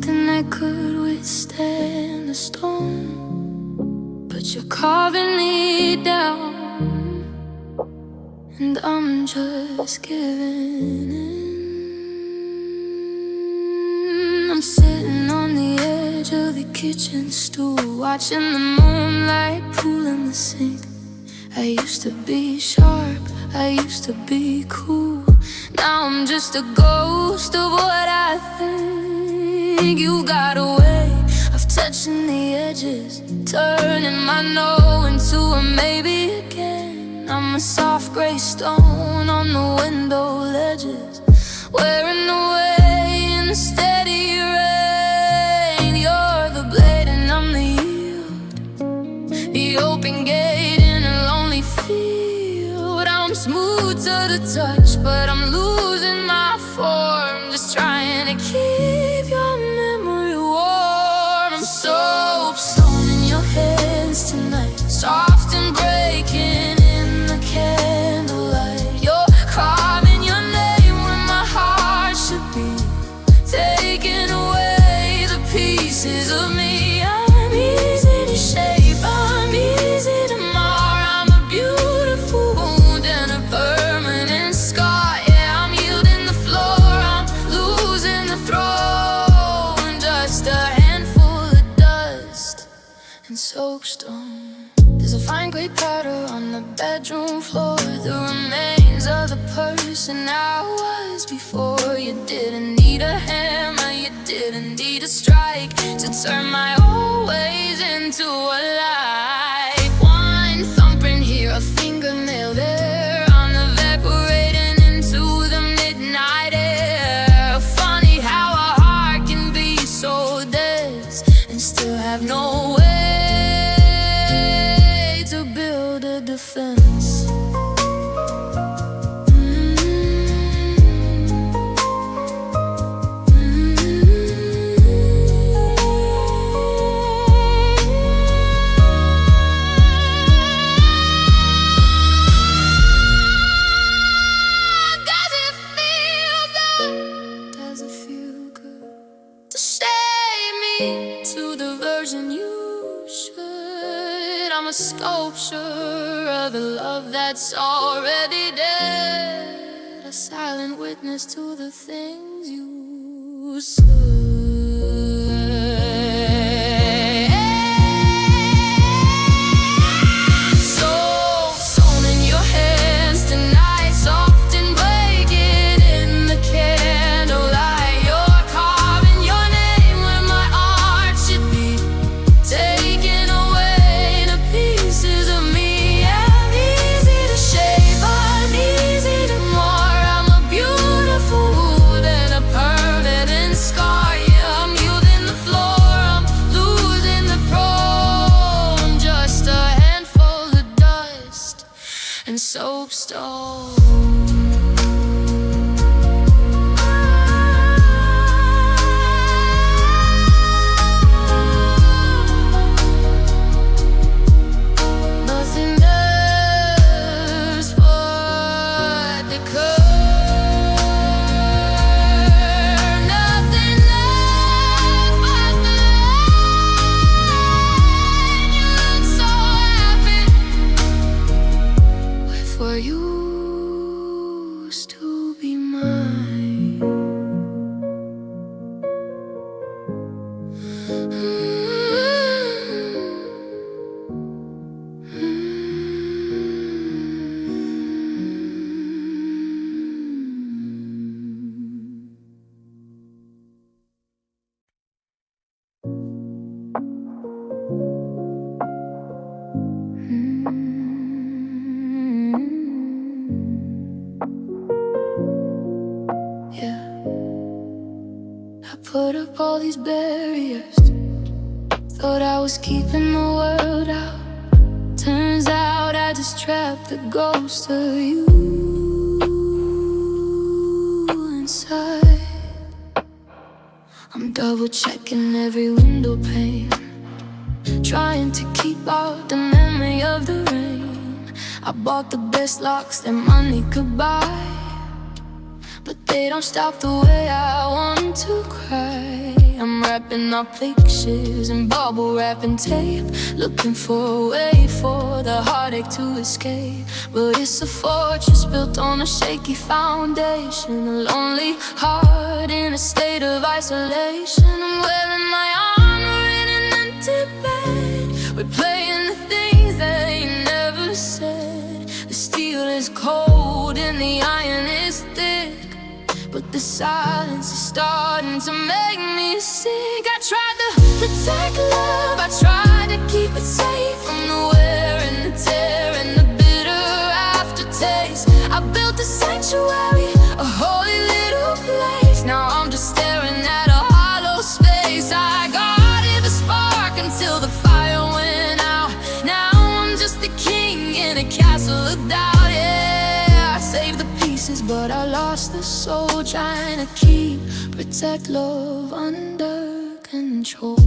something that could withstand the storm, but you're carving me down, and I'm just giving in. I'm sitting on the edge of the kitchen stool, watching the moonlight pool in the sink. I used to be sharp, I used to be cool. Now I'm just a ghost of what I think. You got a way of touching the edges, turning my no into a maybe again. I'm a soft gray stone on the window ledges, wearing away in the steady rain. You're the blade and I'm the yield, the open gate in a lonely field. I'm smooth to the touch, but I'm losing my form, just trying to keep your memory warm. I'm soapstone in your hands tonight, soft and breaking in the candlelight. You're carving your name where my heart should be, taking away the pieces of me. I'm easy to shape, I'm easy to mar. I'm a beautiful wound and a permanent scar. Yeah, I'm yielding the floor, I'm losing the throne. Just a handful of dust and soapstone. There's a fine gray powder on the bedroom floor, the remains of the person I was before. You didn't need a hammer, you didn't need a strike to turn my old ways into a lie. One thumbprint here, a fingernail there, I'm evaporating into the midnight air. Funny how a heart can be so dense and still have no way to build a defense. Does it feel good to shame me to the version you should? I'm a sculpture of a love that's already dead, a silent witness to the things you said. Soul in your hands tonight, soft and breaking in the candlelight. You're carving your name where my art should be, taking away the pieces of me. I'm easy to shape, I'm easy to mar. I'm a beautiful wound and a permanent scar. Yeah, I'm yielding the floor, I'm losing the throne. Just a handful of dust and soapstone. Nothing else but the curve, nothing left but the line. You look so happy with what used to be mine. Yeah, I put up all these barriers, thought I was keeping the world out. Turns out I just trapped the ghost of you inside. I'm double checking every window pane, trying to keep out the memory of the rain. I bought the best locks that money could buy, but they don't stop the way I want to cry. I'm wrapping up pictures and bubble wrapping tape, looking for a way for the heartache to escape. But it's a fortress built on a shaky foundation, a lonely heart in a state of isolation. I'm wearing my armor in an empty bed, replaying the things that he never said. The steel is cold and the iron is thick, but the silence is starting to make me sick. I tried to protect love, I tried to keep it safe from the wear and the tear and the bitter aftertaste. I built a sanctuary, a holy little place. Now I'm just staring at a hollow space. I guarded the spark until the fire went out. Now I'm just a king in a castle of doubt. Yeah, I saved the pieces, but I lost the soul, trying to protect love under control.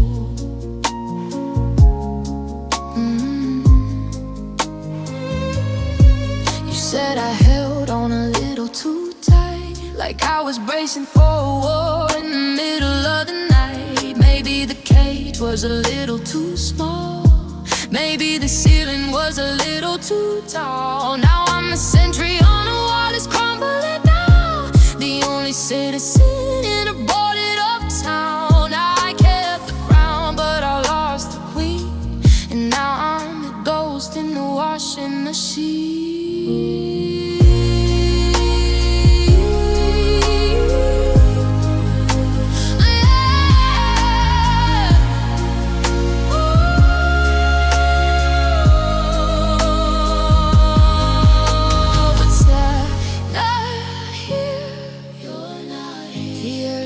You said I held on a little too tight, like I was bracing for a war in the middle of the night. Maybe the cage was a little too small, maybe the ceiling was a little too tall. Now I'm a sentry on a wall that's crumbling down, the only citizen in a boarded up town. I kept the crown, but I lost the queen, and now I'm the ghost in the washing machine.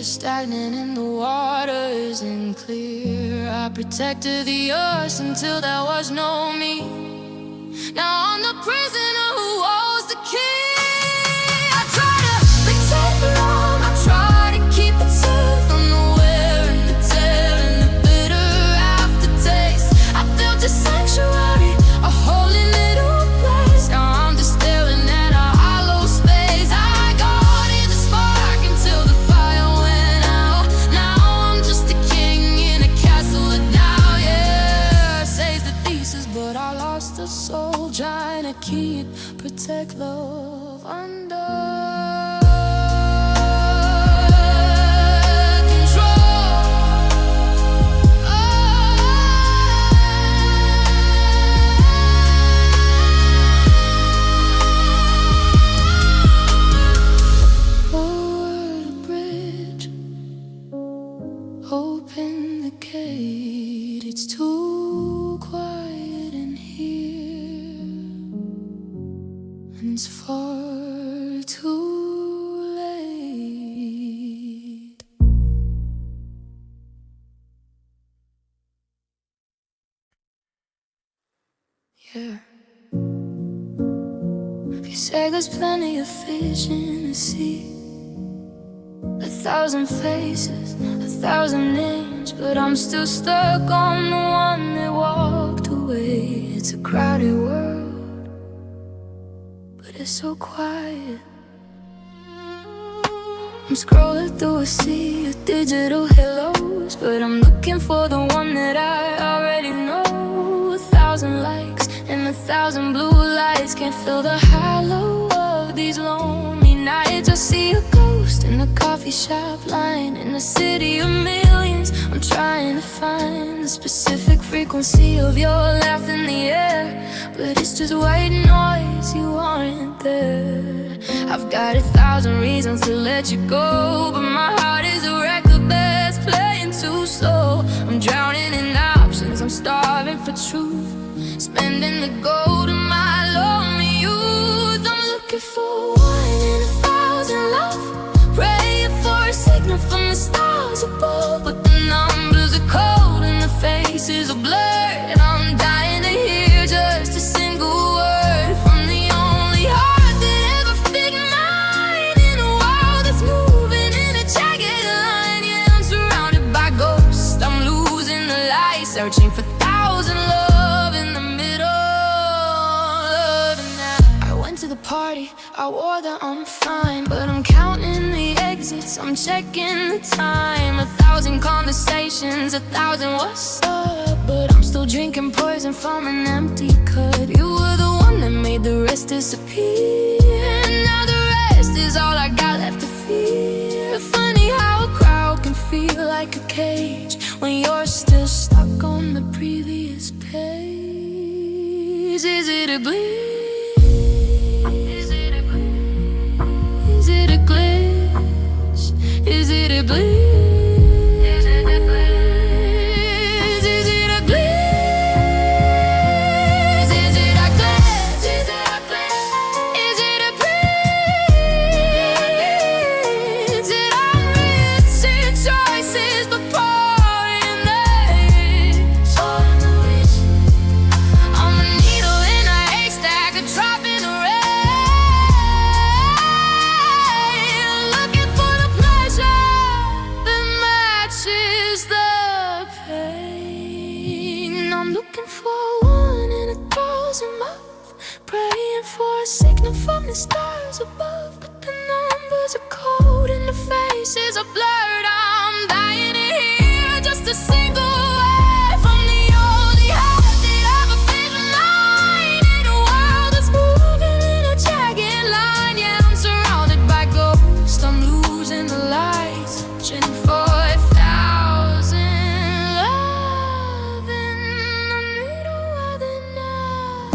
Stagnant and the water isn't clear. I protected the earth until there was no me. Now I'm the prisoner who owes the key. I try to protect love, I try to keep it safe from the wear and the tear and the bitter aftertaste. I built a sanctuary, a holy little place. Now I'm just staring at a hollow space. I guarded the spark until the fire went out. Now I'm just a king in a castle of doubt. Yeah, saved the pieces, but I lost the soul, trying to protect love under control. Over the bridge, open the gate. It's too quiet in here, and it's far too late. Yeah. You say there's plenty of fish in the sea, 1,000 faces, 1,000 names, but I'm still stuck on the one that walked away. It's a crowded world, but it's so quiet. I'm scrolling through a sea of digital hellos, but I'm looking for the one that I already know. 1,000 likes and 1,000 blue lights can't fill the hollow of these lonely nights. I see a ghost in a coffee shop line in a city of millions. I'm trying to find the specific frequency of your laugh in the air, but it's just white noise, you aren't there. I've got 1,000 reasons to let you go, but my heart is a record that's playing too slow. I'm drowning in options, I'm starving for truth, spending the gold of my lonely youth. I'm looking for one in 1,000 love, praying for a signal from the stars above, but the numbers are cold and the faces are blurred, and I'm dying to hear just a single word from the only heart that ever fit mine, in a world that's moving in a jagged line. Yeah, I'm surrounded by ghosts, I'm losing the light, searching for 1,000 love in the middle of the night. I went to the party, I wore that on fine. But I'm counting the exits, I'm checking the time. 1,000 conversations, 1,000 what's up. But I'm still drinking poison from an empty cup. You were the one that made the rest disappear. Now the rest is all I got left to fear. Funny how a crowd can feel like a cage when you're still stuck on the previous page. Is it a glitch? Is it a glitch? Is it a glitch? Is it a glitch? Is it a glitch? Is it a glitch? Is it a glitch? Is it a glitch? Is it a glitch? Is it I'm written choices but pouring this? I'm a needle in a haystack, a drop in the rain, looking for the pleasure that matches the pain. I'm looking for one in 1,000 miles, praying for a signal from the stars above. But the numbers are cold and the faces are blurred. I'm dying to hear just a single word from the only heart that ever fit mine. In a world that's moving in a jagged line, yeah, I'm surrounded by ghosts. I'm losing the lights, searching for 1,000 love in the middle of the night.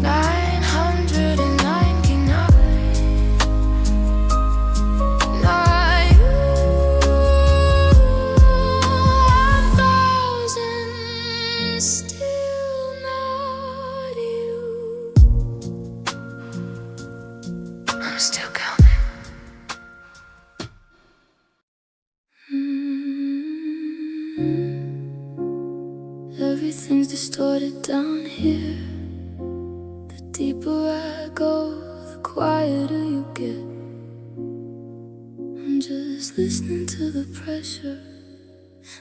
999, not you. 1,000, still not you. I'm still counting. Everything's distorted down here. The deeper I go, the quieter you get. I'm just listening to the pressure.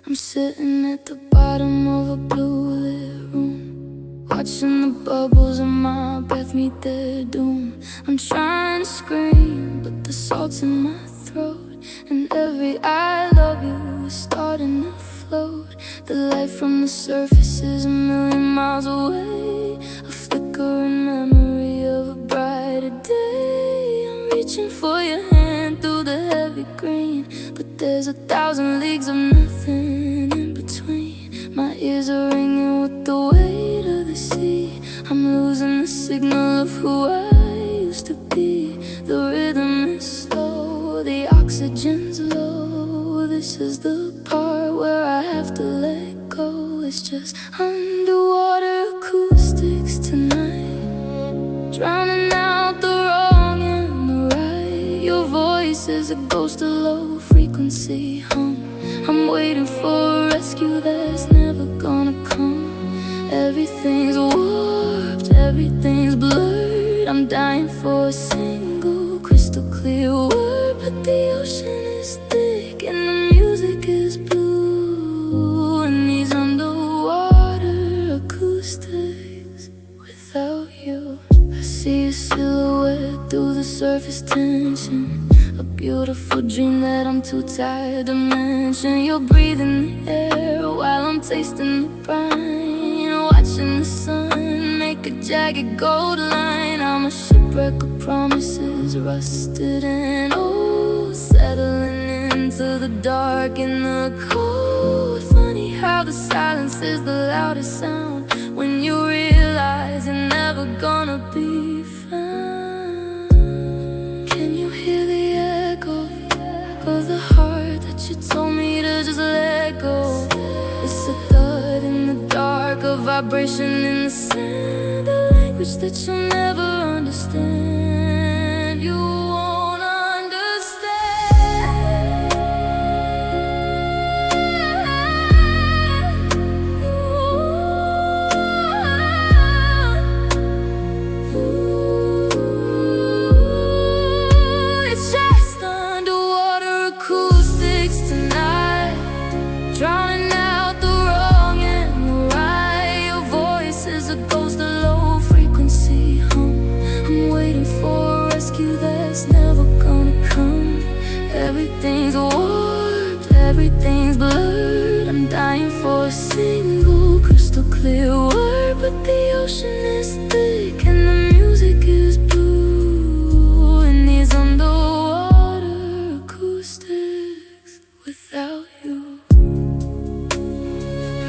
I'm sitting at the bottom of a blue lit room, watching the bubbles in my breath meet their doom. I'm trying to scream, but the salt's in my throat, and every I love you is starting to float. The light from the surface is 1,000,000 miles away, a flickering memory of a brighter day. I'm reaching for your hand through the heavy green, but there's 1,000 leagues of nothing in between. My ears are ringing with the weight of the sea. I'm losing the signal of who I used to be. The rhythm is slow, the oxygen's low. This is the part where I have to let go. It's just underwater acoustics tonight, drowning out the wrong and the right. Your voice is a ghost of low frequency hum. I'm waiting for a rescue that's never gonna come. Everything's warped, everything's blurred. I'm dying for a single crystal clear word, but the ocean is thick and the music is blue. And these underwater acoustics without you, I see a silhouette through the surface tension, a beautiful dream that I'm too tired to mention. You're breathing the air while I'm tasting the brine, watching the sun make a jagged gold line. I'm a shipwreck of promises, rusted and old, settling into the dark and the cold. Funny how the silence is the loudest sound when you realize you're never gonna be found. Can you hear the echo of the heart that you told me to just let go? It's a thud in the dark, a vibration in the sand, a language that you'll never understand. You won't understand. It's just underwater acoustics tonight, drowning out the wrong and the right. Your voice is everything's blurred. I'm dying for a single crystal clear word, but the ocean is thick and the music is blue. And these underwater acoustics without you.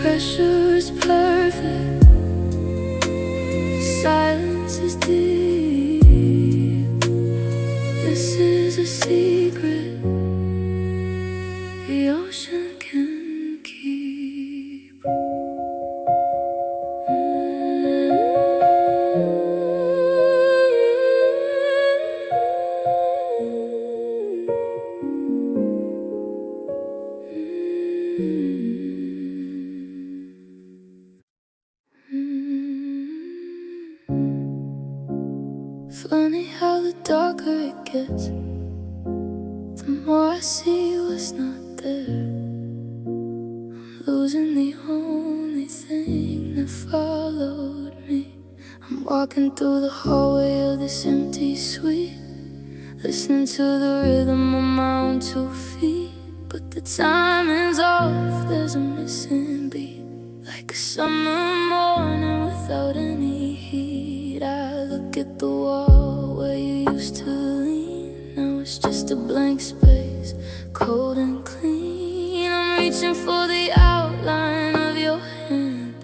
Pressure is perfect, silence is deep. This is a secret the ocean can keep. Funny how the darker it gets, the more I see what's not there. I'm losing the only thing that followed me. I'm walking through the hallway of this empty suite, listening to the rhythm of my own 2 feet. But the timing's off, there's a missing beat, like a summer morning without any heat. I look at the wall where you used to lean, now it's just a blank space, cold and clean. I'm reaching for the outline of your hand,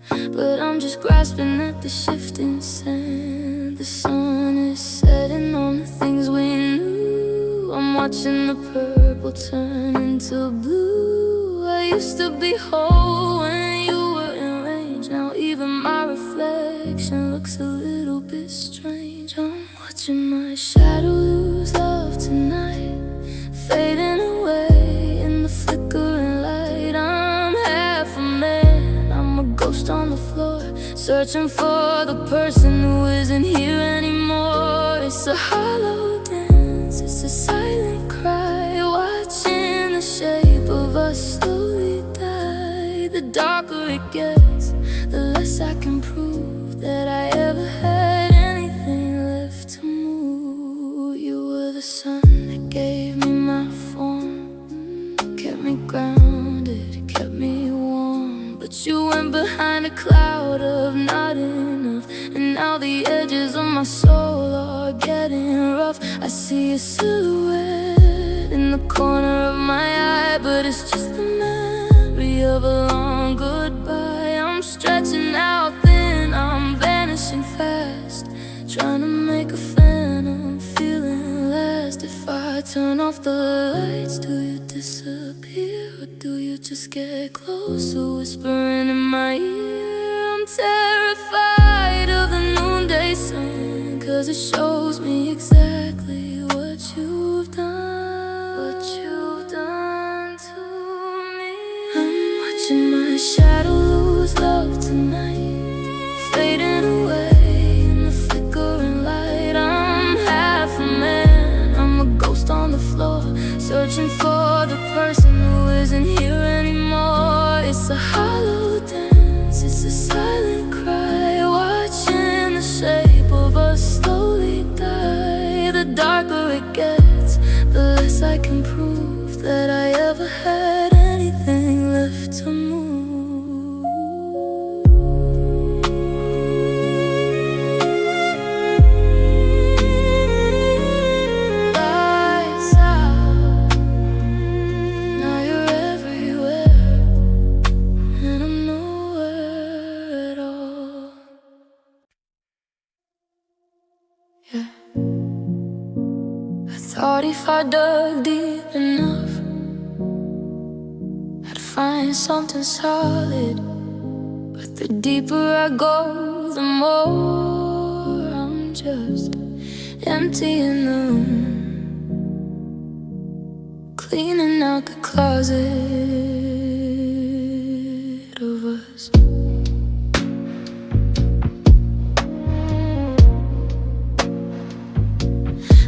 but I'm just grasping at the shifting sand. The sun is setting on the things we knew. I'm watching the purple turn into blue. I used to be whole when you were in range, now even my reflection looks a little bit strange. I'm watching my shadow lose love tonight, fading away in the flickering light. I'm half a man, I'm a ghost on the floor, searching for the person who isn't here anymore. It's a hollow dance, it's a silent cry, watching the shape of us slowly die. The darker it gets, the less I can prove that I ever had anything left to move. You were the sun that gave me my form, kept me grounded, kept me warm. But you went behind a cloud of not enough, and now the edges of my soul are getting rough. I see a silhouette in the corner of my eye, but it's just the memory of a long goodbye. I'm stretching out thin, I'm vanishing fast, trying to make a phantom feeling last. If I turn off the lights, do you disappear, or do you just get closer, whispering in my ear? I'm terrified of the noonday sun, 'cause it shows me exactly what you've done, what you've done to me. I'm watching my shadow lose love tonight, fading away in the flickering light. I'm half a man, I'm a ghost on the floor, searching for the person who isn't here anymore. It's a hollow dance, it's a silent cry, watching the shape of us slowly die. The darker it gets, the less I can prove that I ever had anything left to move. Lights out, now you're everywhere, and I'm nowhere at all. Yeah. I thought if I dug deep enough, I'd find something solid. But the deeper I go, the more I'm just empty in the room, cleaning out the closet of us.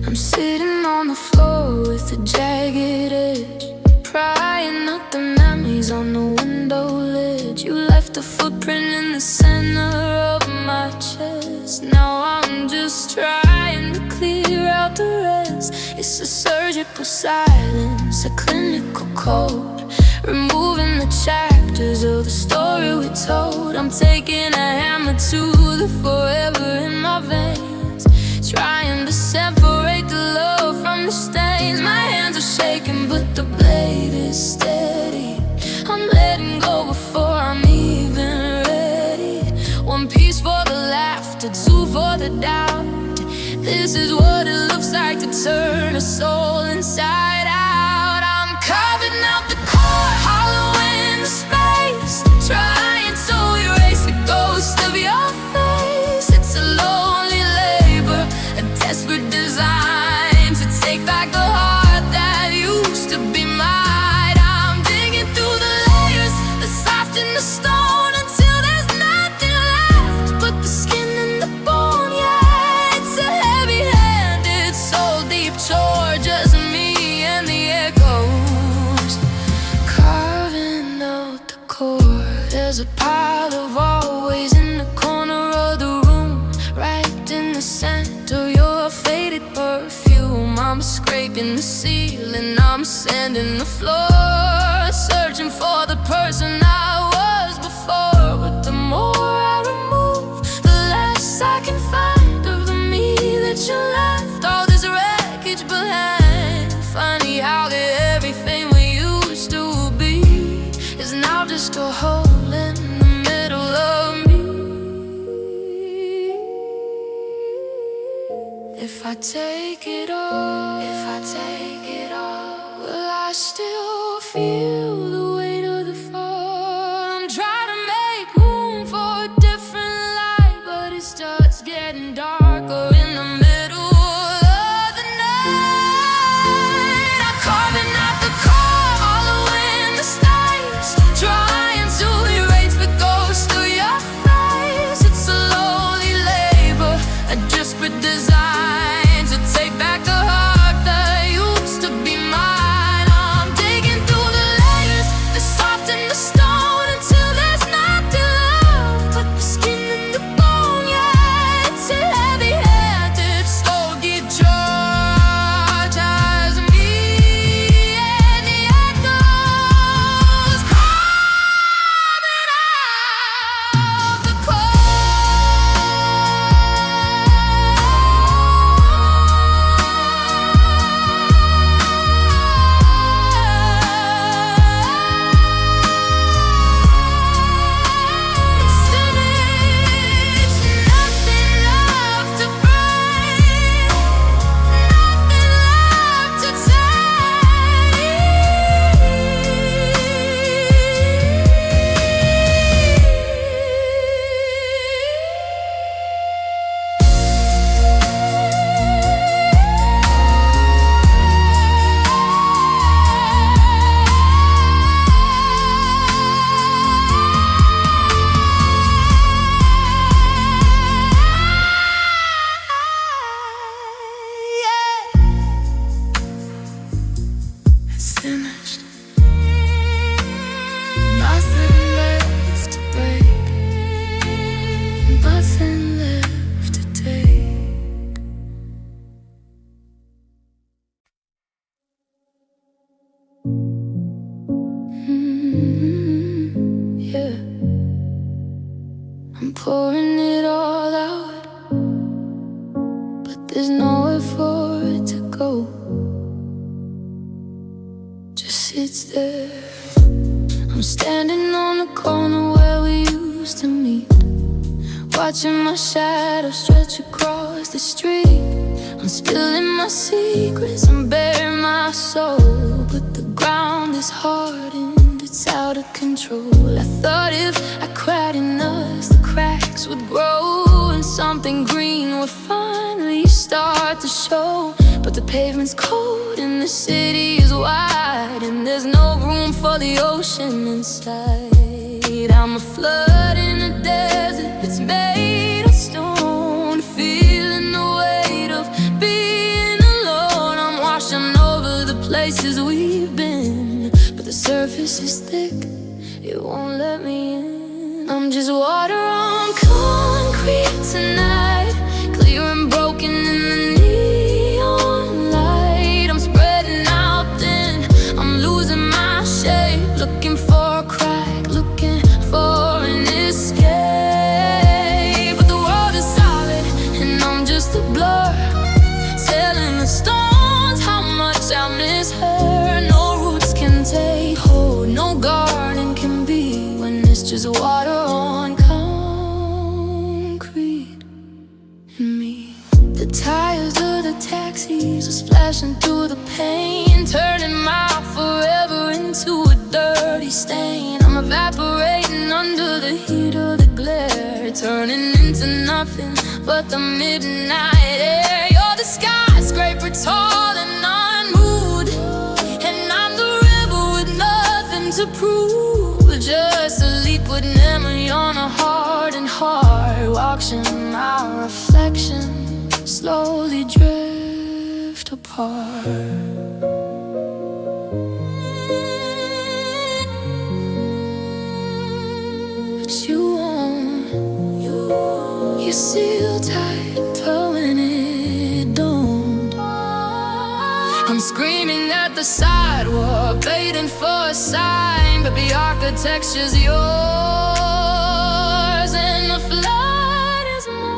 I'm sitting on the floor with a jagged edge, prying out the memories on the window ledge. You left a footprint in the center of my chest. Now I'm just trying to clear out the rest. It face, a surgical silence, a clinical code, removing the chapters of the story we told. I'm taking a hammer to the forever in my veins, trying to separate the love from the stains. My hands are shaking, but the blade is steady. I'm letting go before I'm even ready. One piece for the laughter, two for the doubt. This is what it looks like to turn a soul inside out. I'm carving out the core, hollow in the space, trying to erase the ghost of your face. It's a lonely labor, a desperate design to take back the heart that used to be mine. I'm digging through the layers, the soft and the stone, until there's nothing left but the skin and the bone. Yeah, it's a heavy-handed, soul-deep chore, just me and the echoes, carving out the core. There's a pile of always in the corner of the room, right in the center, your faded perfume. I'm scraping the ceiling, I'm sanding the floor, searching for the person I was before. But the more I remove, the less I can find of the me that you left. All this wreckage behind. Funny how everything we used to be is now just a hole in the middle of me. If I take it all, will I still feel the weight of the fall? I'm trying to make room for a different light, but it starts getting darker in the middle of the night. I'm carving out the core, hollow in the stars, trying to erase the ghost of your face. It's a lonely labor, a desperate design to take back the heart that used to be mine. I'm digging through the layers, the soft and the stone, until there's nothing left but the skin and the bone. Yeah, it's a heavy-handed, slow-deep charge as me and the echoes, carving out the core. Finished. Nothing left to break, nothing left to take. Yeah, I'm pouring it all out, but there's nowhere for it to go. Just sits there. I'm standing on the corner where we used to meet, watching my shadow stretch across the street. I'm spilling my secrets, I'm bearing my soul, but the ground is hardened, it's out of control. I thought if I cried enough, the cracks would grow and something green would finally start to show. But the pavement's cold and the city is wide, and there's no room for the ocean inside. I'm a flood in a desert that's made of stone, feeling the weight of being alone. I'm washing over the places we've been, but the surface is thick, it won't let me in. I'm just water on concrete tonight, clear and broken in the neon light. looking for a crack, looking for an escape. But the world is solid and I'm just a blur, telling the stones how much I miss her. No roots can take hold, no garden can be when it's just water on concrete and me. The tires of the taxis are splashing through the pain, turning my forever into a dirty stain. I'm evaporating under the heat of the glare, turning into nothing but the midnight air. You're the skyscraper tall and unmoved, and I'm the river with nothing to prove. Just a liquid memory on a hardened heart, watching my reflection slowly drift apart. But you won't, you seal tight, but when it don't, I'm screaming at the sidewalk, waiting for a sign, but the architecture's yours and the flood is mine.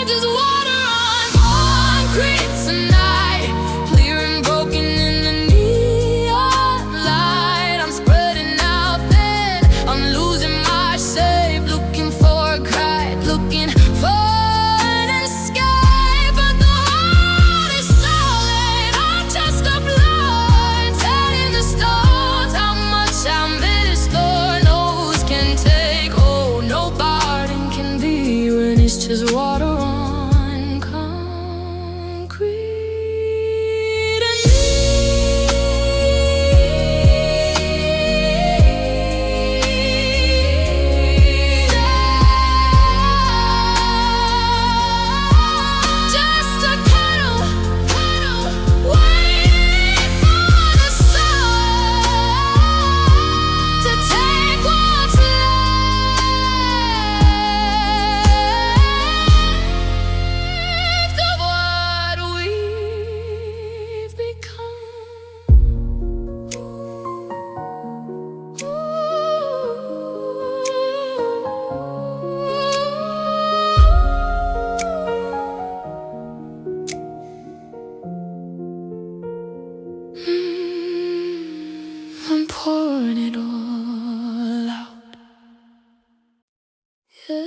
Just water on concrete tonight, clear and broken in the neon light. I'm spreading out thin, I'm losing my shape, looking for a crack, looking for an escape. But the heart is solid, I'm just a blood, telling the stones how much I miss. Lord knows can take, oh, no garden can be when it's just water on concrete and me. Just a kettle waiting for the sun to take what's left of what we've become. I'm pouring it all out, yeah.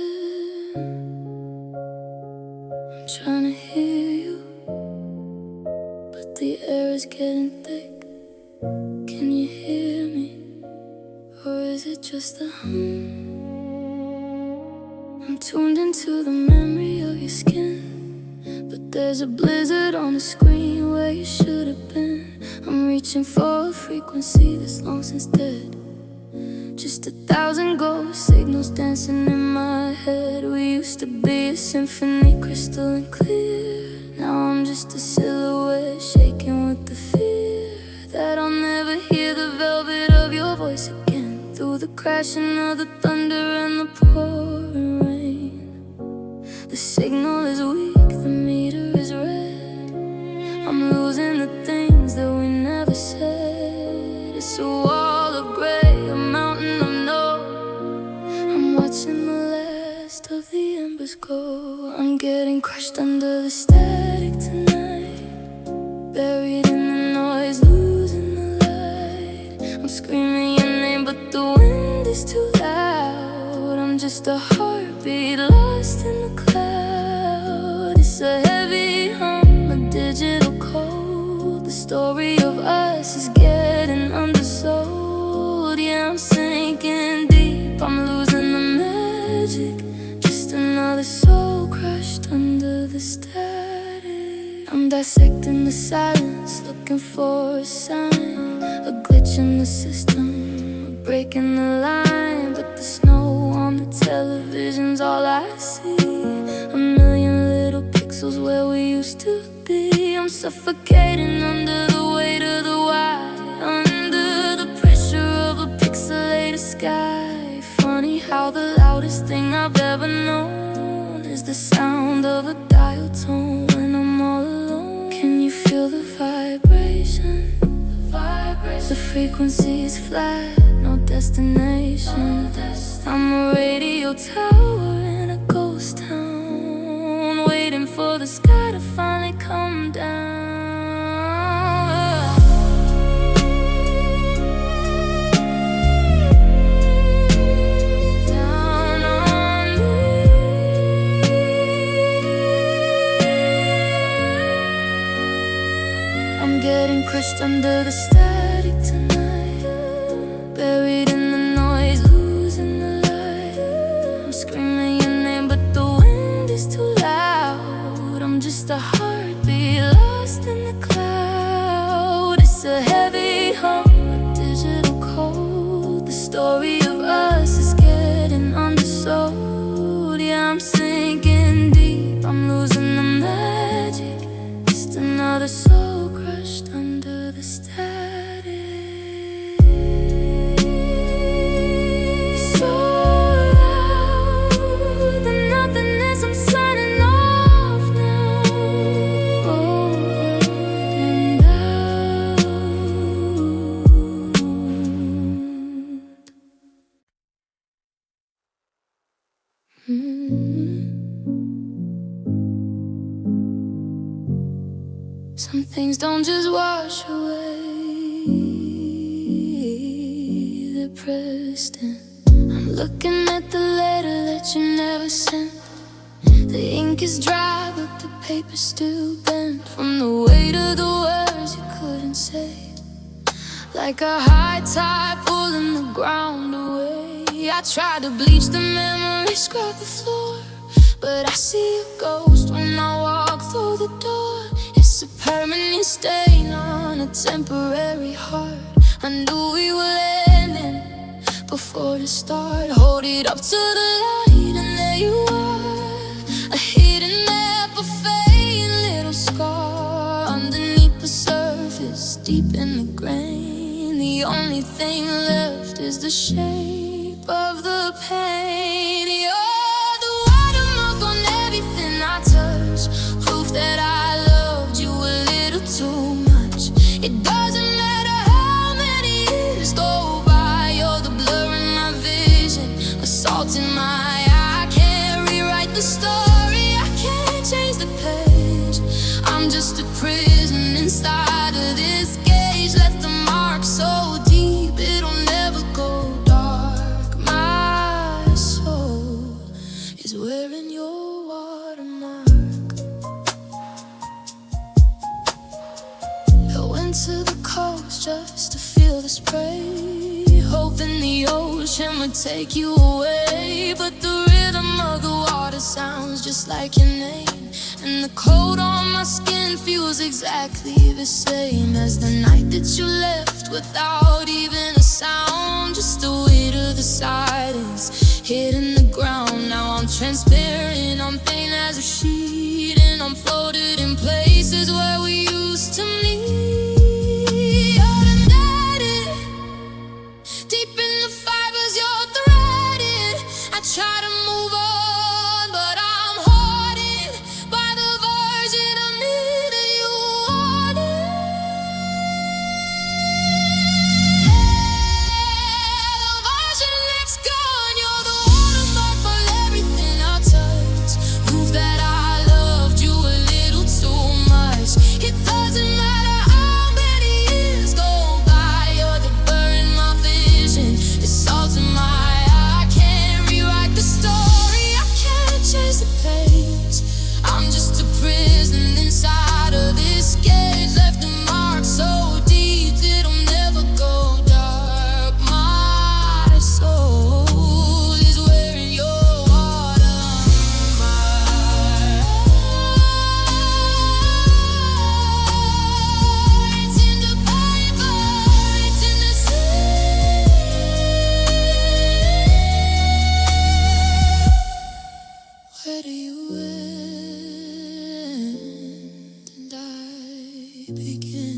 I'm trying to hear you, but the air is getting thick. Can you hear me? Or is it just a hum? I'm tuned into the memory of your skin, but there's a blizzard on the screen where you should have been. I'm reaching for a frequency that's long since dead. Just 1,000 ghost signals dancing in my head. We used to be a symphony, crystal and clear. Now I'm just a silhouette shaking with the fear that I'll never hear the velvet of your voice again, through the crashing of the thunder and the pouring rain. The signal is weak, the meter is red. I'm losing the things that we never said. It's a wall of gray, a mountain of no. I'm watching the last of the embers go. I'm getting crushed under the static tonight, buried in the noise, losing the light. I'm screaming your name, but the wind is too loud. I'm just a heartbeat lost in the cloud. It's a heavy hum, a digital code. The story of us is getting undersold. Yeah, I'm sinking deep, I'm losing the magic. Just another soul crushed under the static. I'm dissecting the silence, looking for a sign, a glitch in the system, a break in the line. But the snow on the television's all I see, a million little pixels where we used to be. I'm suffocating under the weight of the wire, under the pressure of a pixelated sky. Funny how the loudest thing I've ever known is the sound of a dial tone when I'm all alone. Can you feel the vibration? The frequencies flat, no destination. I'm a radio tower in a ghost town, waiting for the sky to finally come down. Down on me. I'm getting crushed under the static tonight, buried in the noise, losing the light. I'm screaming your name, but the wind is too loud. I'm just a heartbeat lost in the cloud. It's a heavy hum, a digital code. The story of us is getting undersold. Yeah, I'm sinking deep, I'm losing the magic. Just another soul crushed under the static. So loud, the nothingness, I'm signing off now. Over and out. Some things don't just wash away, they're pressed in. I'm looking at the letter that you never sent. The ink is dry, but the paper's still bent from the weight of the words you couldn't say. Like a high tide pulling the ground away. I tried to bleach the memory, scrub the floor, but I see a ghost when I walk through the door. It's a permanent stain on a temporary heart. I knew we were ending before the start. Hold it up to the light and there you are, a hidden epiphane, little scar underneath the surface, deep in the grain. The only thing left is the shape of the pain. You're the watermark on everything I touch, proof that I loved you a little too much. It doesn't matter how many years go by, you're the blur in my vision, a salt in my eye. I can't rewrite the story, I can't change the page. I'm just a prison inside of this cage. Left a mark so deep it'll never go dark. My soul is wearing your watermark. I went to the coast just to feel the spray, hoping the ocean would take you away. But the rhythm of the water sounds just like your name, and the cold on my skin feels exactly the same as the night that you left without even a sound. Just the weight of the silence hitting the ground. Now I'm transparent, I'm thin as a sheet, and I'm floated in places where we used to meet. Automatic, deep in the fibers you're threaded. I try to move on, but I'm haunted by the version of me that you wanted. The version that's gone. You're the watermark for everything I touch, proof that I loved you a little too much. It doesn't matter how many years go by, you're the blur in my vision, it's salt in my eye. I can't rewrite the story, I can't change the page. I'm just a prison inside of this cage. Left a mark so deep it'll never go dark. My soul is wearing your watermark. It's in the paper, it's in the sea. Where do you end and I begin?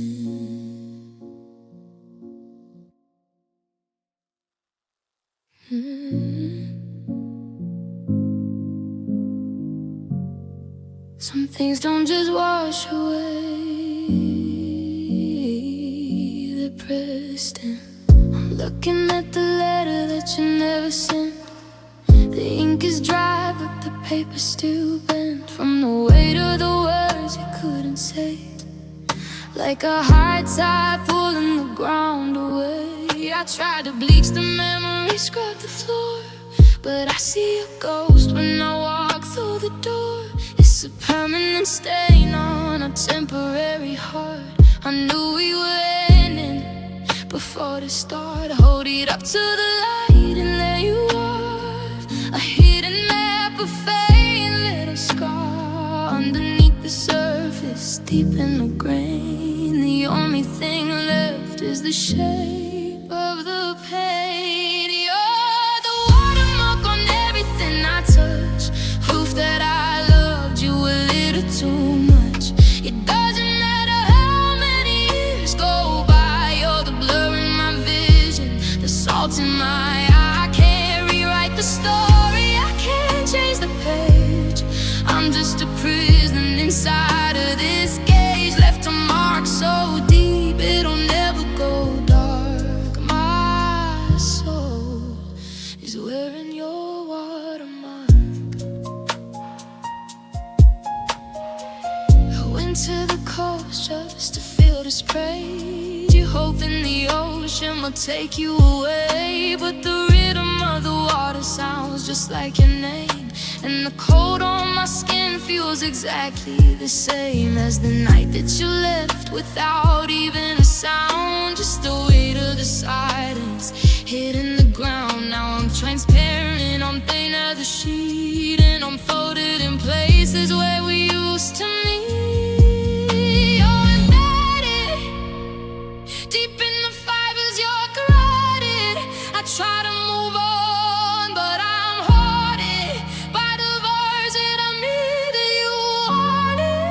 Some things don't just wash away, they're impressed him. I'm looking at the letter that you never sent. The ink is dry, but the paper's still bent from the weight of the words you couldn't say. Like a high tide pulling the ground away. I tried to bleach the memory, scrub the floor, but I see a ghost when I walk through the door. It's a permanent stain on a temporary heart. I knew we were ending before the start. Hold it up to the light and there you are, a hidden map, a faint little scar underneath the surface, deep in the grain. The only thing left is the shape of the pain. You're the watermark on everything I touch, proof that I loved you a little too much. It doesn't matter how many years go by, you're the blur in my vision, the salt in my eye. I can't rewrite the story, I can't change the page. I'm just a prisoner inside of this cage, left a mark so deep it'll never go dark. My soul is wearing your watermark. I went to the coast just to feel this praise. You hoping the ocean will take you away, but the rhythm of the water sounds just like your name, and the cold on my skin feels exactly the same as the night that you left without even a sound. Just the weight of the silence hitting the ground. Now I'm transparent and I'm thin as a sheet, and I'm folded in places where we used to meet. You're embedded deep in the fibers, you're corroded. I try to move on, but I'm haunted by the version of me that you wanted.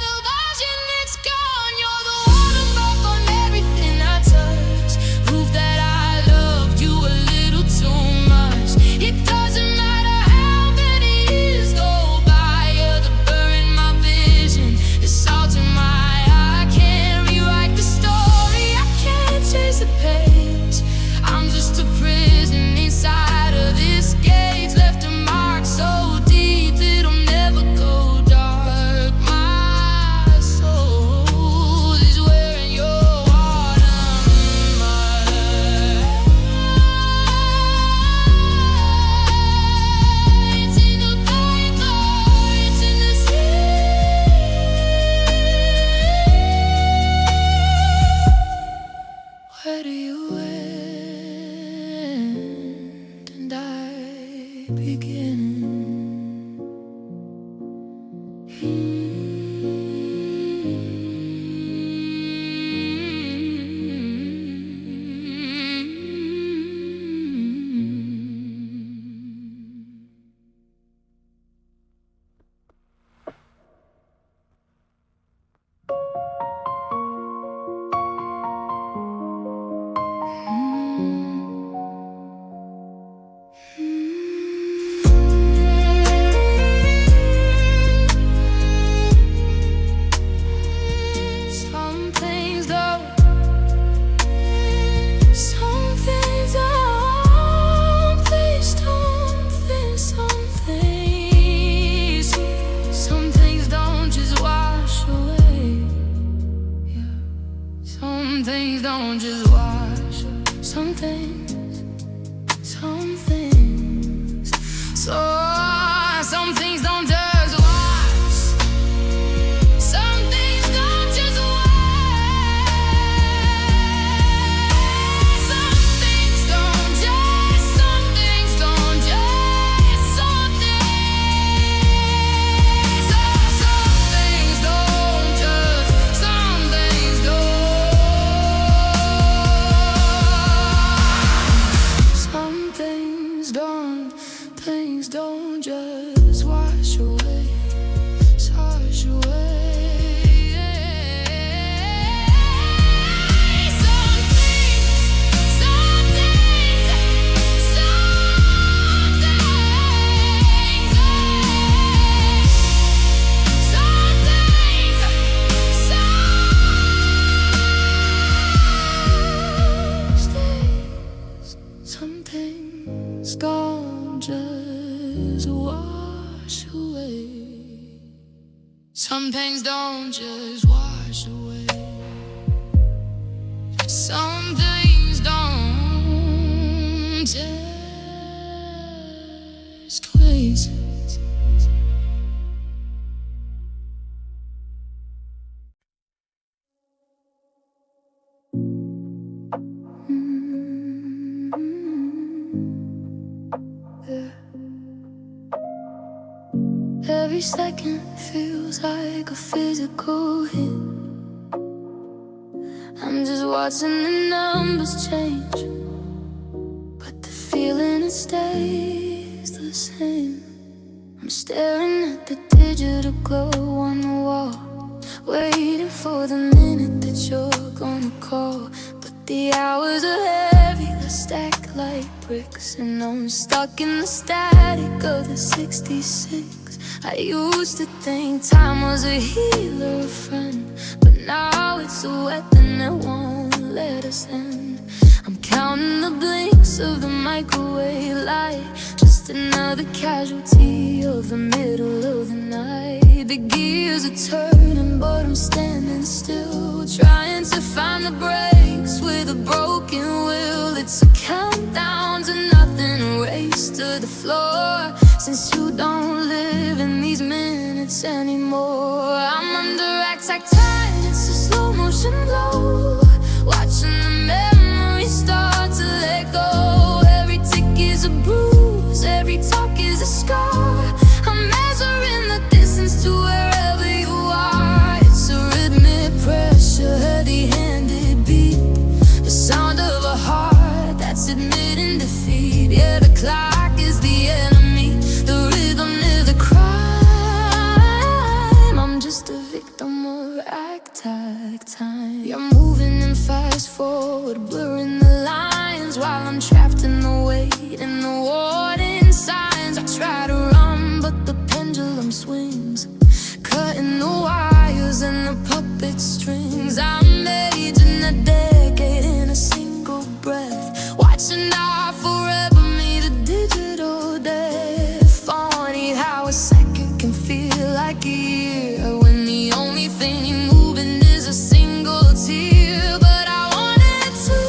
The version that's gone. You're the watermark on everything I touch, proof that I loved you a little too much. It doesn't matter how many years go by, you're the burr in my vision, the salt in my eye. I can't rewrite the story, I can't change the page. I'm just a prison inside of this cage, left a mark so deep it'll never go dark. My soul is wearing your watermark. It's in the paper, it's in the sea. Where do you end and I begin? Some things don't, some things don't, please don't think some things don't just wash away. Yeah. Some things don't just wash away. Some things. So some things don't just wash. Some things don't just wash. Some things don't just. Some things don't just. Some things. Some things don't just. Some things don't. Some things don't. Things don't just wash. don't just wash away. Some things don't just waste. Every second feels like a physical hit. I'm just watching the numbers change, but the feeling, it stays the same. I'm staring at the digital glow on the wall, waiting for the minute that you're gonna call. But the hours are heavy, they're stacked like bricks, and I'm stuck in the static of the 66. I used to think time was a healer, a friend, but now it's a weapon that won't let us end. I'm counting the blinks of the microwave light, just another casualty of the middle of the night. The gears are turning, but I'm standing still, trying to find the brakes with a broken will. It's a countdown to nothing, a race to the floor, since you don't live in these minutes anymore. I'm under attack time, it's a slow motion blow, watching the memories start to let go. Every tick is a bruise, every talk is a scar. I'm measuring the distance to wherever you are. It's a rhythmic pressure, heavy-handed beat, the sound of a heart that's admitting defeat. Yeah, the clock is the enemy, the rhythm is the crime. I'm just a victim of attack time. You're moving in fast forward, blurring the lines, while I'm trapped in the weight and the warning signs. I try to run, but the pendulum swings, cutting the wires and the puppet strings. I'm aging a decade in a single breath, watching our forever meet a digital death. Funny how a second can feel like a year, when the only thing you're moving is a single tear. But I wanted to,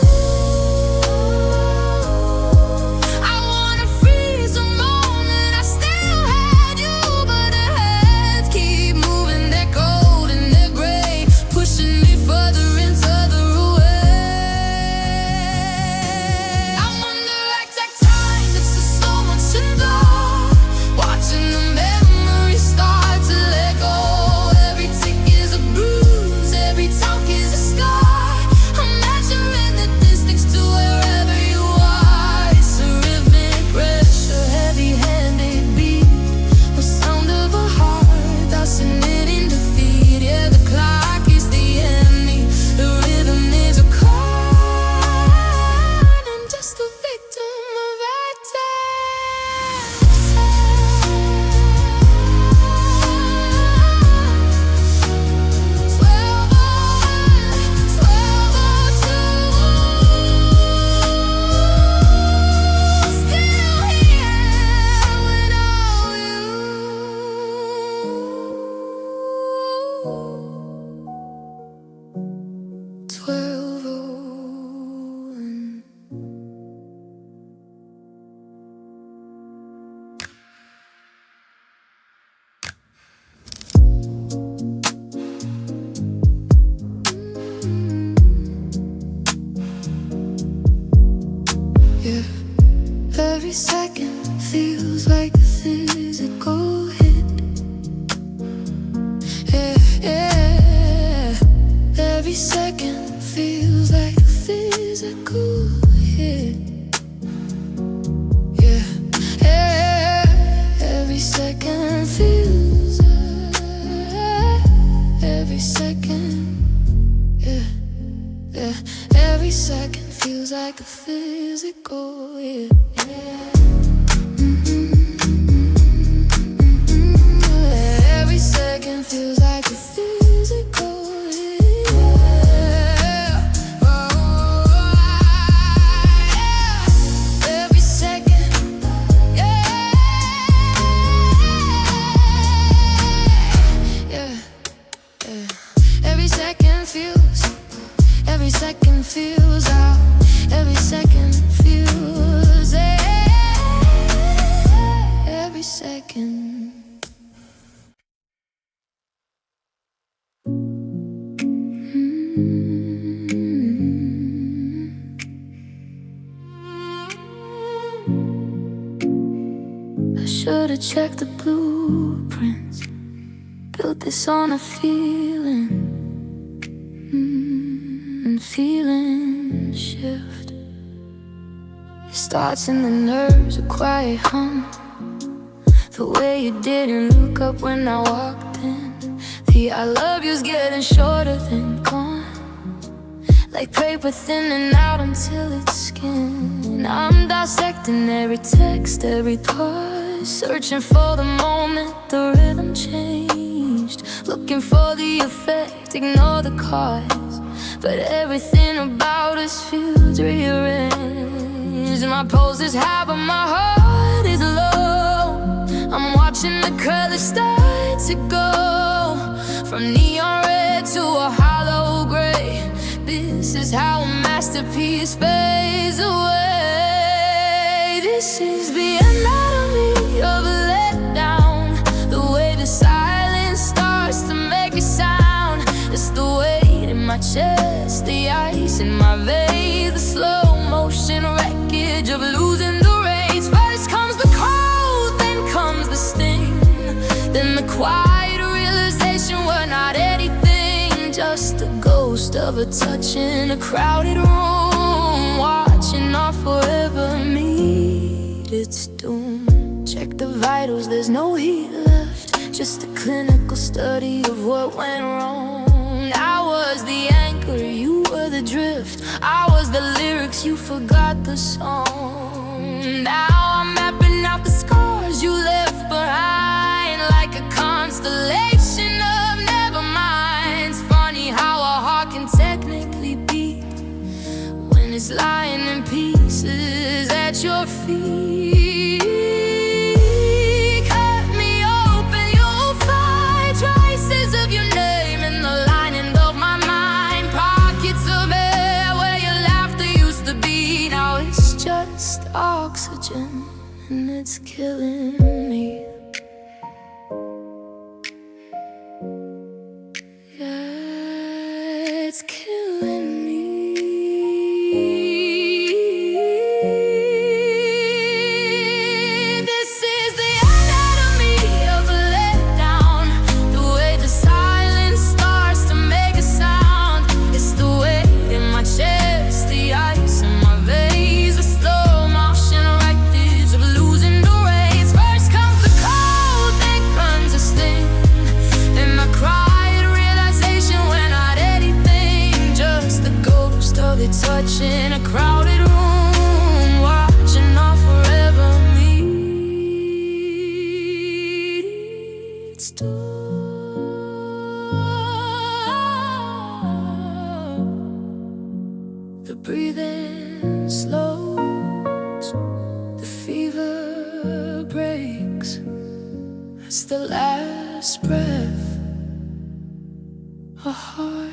I wanna freeze the moment I still had you, but the heads keep moving, they're cold and they're gray, pushing me further and further away. I'm under attack time, it's a slow motion blow, watching the memories start to let go. Every tick is a bruise, every talk is a scar. I'm measuring the distance to wherever you are. It's a rhythmic pressure, heavy-handed beat, the sound of a heart that's admitting defeat. Yeah, the clock is the enemy, the rhythm is a crime. I'm just a victim of attack. 12:01. Yeah, every second feels like a physical hit. Yeah, yeah, every second feels like a physical hit. Yeah, yeah, every second feels, every second, yeah, yeah, every second feels like a physical hit. Every second feels like a physical hit. Every second, yeah, yeah. every second feels, every second feels out, every second feels, every second. I should've checked the blueprints, built this on a feeling, and feeling shift. It starts in the nerves, a quiet hum, the way you didn't look up when I walked in. The I love you's getting shorter than gone, like paper thinning out until it's skin. I'm dissecting every text, every pause, searching for the moment the rhythm changed, looking for the effect, ignore the cause, but everything about us feels rearranged. My pulse is high but my heart is low. I'm watching the colors start to go from neon red to a hollow gray. This is how a masterpiece fades away. This is the anatomy of a letdown, the way the silence starts to make a sound. It's the weight in my chest, the ice in my veins, the slow motion wreckage of losing the race. First comes the cold, then comes the sting, then the quiet realization we're not anything, just a ghost of a touch in a crowded room, watching our forever meet its doom. Check the vitals, there's no heat left, just a clinical study of what went wrong. I was the anchor, you were the drift, I was the lyrics, you forgot the song. Now I'm mapping out the scars you left behind, like a constellation of never minds. Funny how a heart can technically beat when it's lying in pieces at your feet. Cut me open, you'll find traces of your name in the lining of my mind. Pockets of air where your laughter used to be. Now it's just oxygen and it's killing me. Yeah, it's killing me. This is the anatomy of a letdown, the way the silence starts to make a sound. It's the weight in my chest, the ice in my veins, the slow motion wreckage of losing the race. First comes the cold, then comes the sting, then the quiet realization we're not anything, just the ghost of it touch in a crowded room, watching our forever meet its doom. The breathing slows, the fever breaks, it's the last breath, a heart